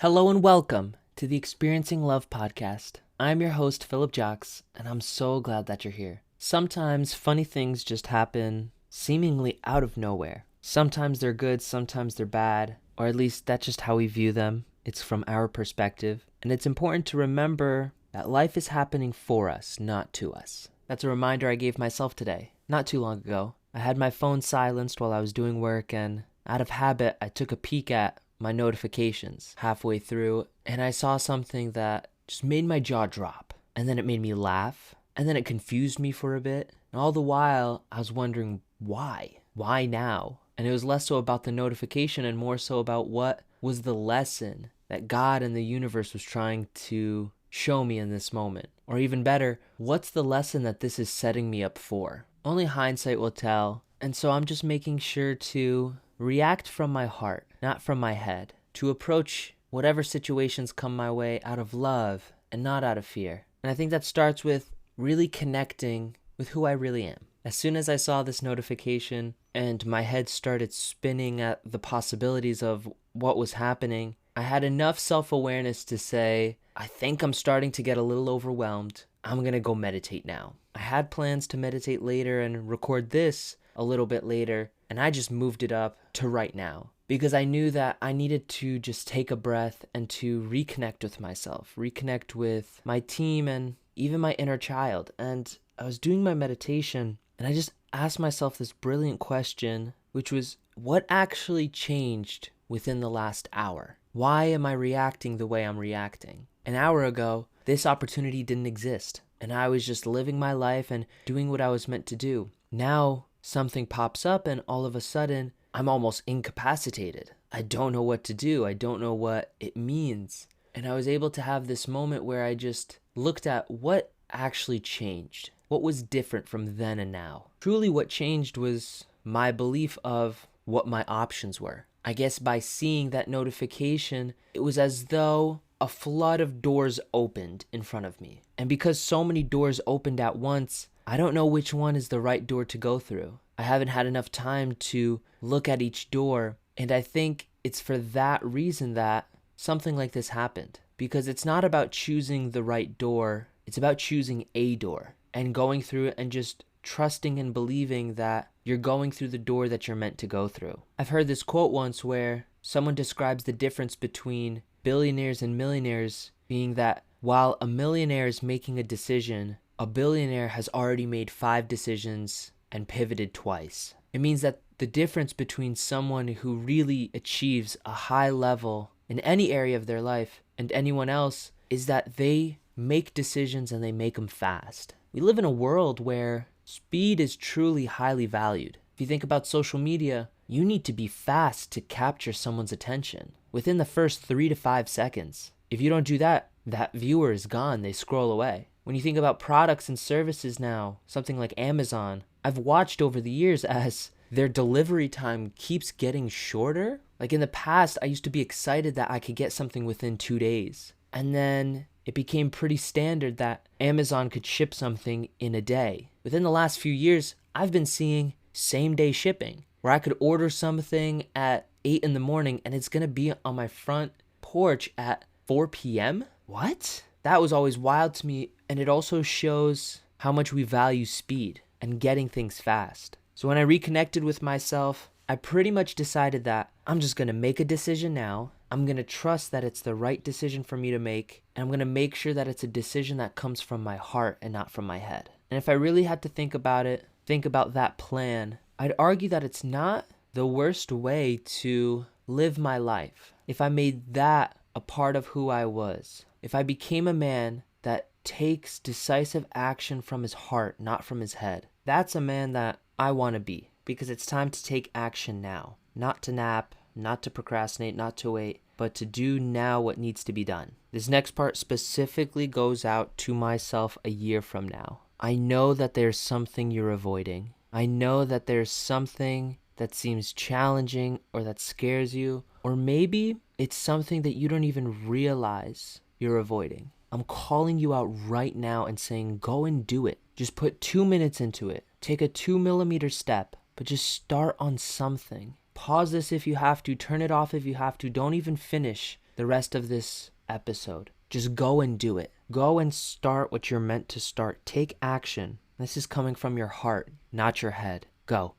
Hello and welcome to the Experiencing Love podcast. I'm your host, Philip Jocks, and I'm so glad that you're here. Sometimes funny things just happen seemingly out of nowhere. Sometimes they're good, sometimes they're bad, or at least that's just how we view them. It's from our perspective. And it's important to remember that life is happening for us, not to us. That's a reminder I gave myself today, not too long ago. I had my phone silenced while I was doing work, and out of habit, I took a peek at my notifications halfway through, and I saw something that just made my jaw drop. And then it made me laugh, and then it confused me for a bit. And all the while, I was wondering why? Why now? And it was less so about the notification and more so about what was the lesson that God and the universe was trying to show me in this moment. Or even better, what's the lesson that this is setting me up for? Only hindsight will tell. And so I'm just making sure to react from my heart, not from my head. To approach whatever situations come my way out of love and not out of fear. And I think that starts with really connecting with who I really am. As soon as I saw this notification and my head started spinning at the possibilities of what was happening, I had enough self-awareness to say, I think I'm starting to get a little overwhelmed. I'm going to go meditate now. I had plans to meditate later and record this a little bit later, and I just moved it up to right now because I knew that I needed to just take a breath and to reconnect with myself, reconnect with my team and even my inner child. And I was doing my meditation and I just asked myself this brilliant question, which was, what actually changed within the last hour? Why am I reacting the way I'm reacting? An hour ago, this opportunity didn't exist, and I was just living my life and doing what I was meant to do. Now, something pops up and all of a sudden, I'm almost incapacitated. I don't know what to do. I don't know what it means. And I was able to have this moment where I just looked at what actually changed. What was different from then and now? Truly what changed was my belief of what my options were. I guess by seeing that notification, it was as though a flood of doors opened in front of me. And because so many doors opened at once, I don't know which one is the right door to go through. I haven't had enough time to look at each door, and I think it's for that reason that something like this happened. Because it's not about choosing the right door, it's about choosing a door and going through it and just trusting and believing that you're going through the door that you're meant to go through. I've heard this quote once where someone describes the difference between billionaires and millionaires being that while a millionaire is making a decision, a billionaire has already made 5 decisions and pivoted twice. It means that the difference between someone who really achieves a high level in any area of their life and anyone else is that they make decisions and they make them fast. We live in a world where speed is truly highly valued. If you think about social media, you need to be fast to capture someone's attention within the first 3 to 5 seconds. If you don't do that, that viewer is gone. They scroll away. When you think about products and services now, something like Amazon, I've watched over the years as their delivery time keeps getting shorter. Like in the past, I used to be excited that I could get something within 2 days. And then it became pretty standard that Amazon could ship something in a day. Within the last few years, I've been seeing same-day shipping, where I could order something at 8 in the morning and it's going to be on my front porch at 4 p.m.? What? That was always wild to me, and it also shows how much we value speed and getting things fast. So when I reconnected with myself, I pretty much decided that I'm just going to make a decision now. I'm going to trust that it's the right decision for me to make, and I'm going to make sure that it's a decision that comes from my heart and not from my head. And if I really had to think about it, think about that plan, I'd argue that it's not the worst way to live my life. If I made that a part of who I was, if I became a man that takes decisive action from his heart, not from his head, that's a man that I want to be, because it's time to take action now. Not to nap, not to procrastinate, not to wait, but to do now what needs to be done. This next part specifically goes out to myself a year from now. I know that there's something you're avoiding. I know that there's something that seems challenging or that scares you, or maybe it's something that you don't even realize you're avoiding. I'm calling you out right now and saying, go and do it. Just put 2 minutes into it. Take a 2 millimeter step, but just start on something. Pause this if you have to, turn it off if you have to. Don't even finish the rest of this episode. Just go and do it. Go and start what you're meant to start. Take action. This is coming from your heart, not your head. Go.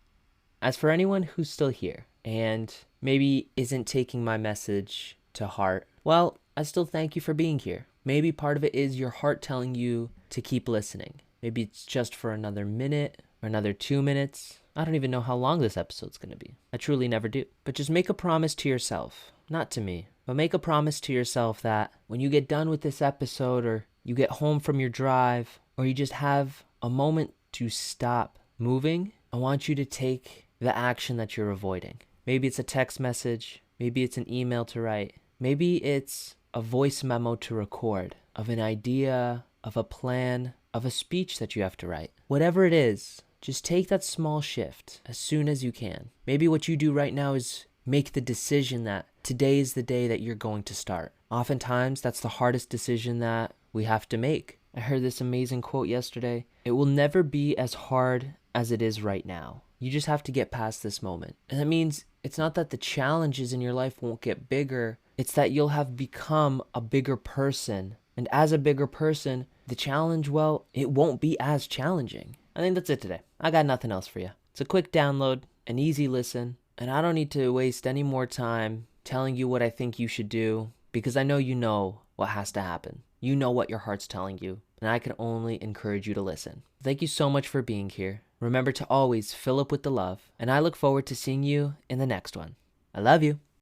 As for anyone who's still here and maybe isn't taking my message to heart, well, I still thank you for being here. Maybe part of it is your heart telling you to keep listening. Maybe it's just for another minute or another 2 minutes. I don't even know how long this episode's going to be. I truly never do. But just make a promise to yourself, not to me, but make a promise to yourself that when you get done with this episode, or you get home from your drive, or you just have a moment to stop moving, I want you to take the action that you're avoiding. Maybe it's a text message. Maybe it's an email to write. Maybe it's a voice memo to record of an idea, of a plan, of a speech that you have to write. Whatever it is, just take that small shift as soon as you can. Maybe what you do right now is make the decision that today is the day that you're going to start. Oftentimes, that's the hardest decision that we have to make. I heard this amazing quote yesterday. It will never be as hard as it is right now. You just have to get past this moment. And that means it's not that the challenges in your life won't get bigger. It's that you'll have become a bigger person. And as a bigger person, the challenge, well, it won't be as challenging. I think that's it today. I got nothing else for you. It's a quick download, an easy listen, and I don't need to waste any more time telling you what I think you should do, because I know you know what has to happen. You know what your heart's telling you, and I can only encourage you to listen. Thank you so much for being here. Remember to always fill up with the love, and I look forward to seeing you in the next one. I love you.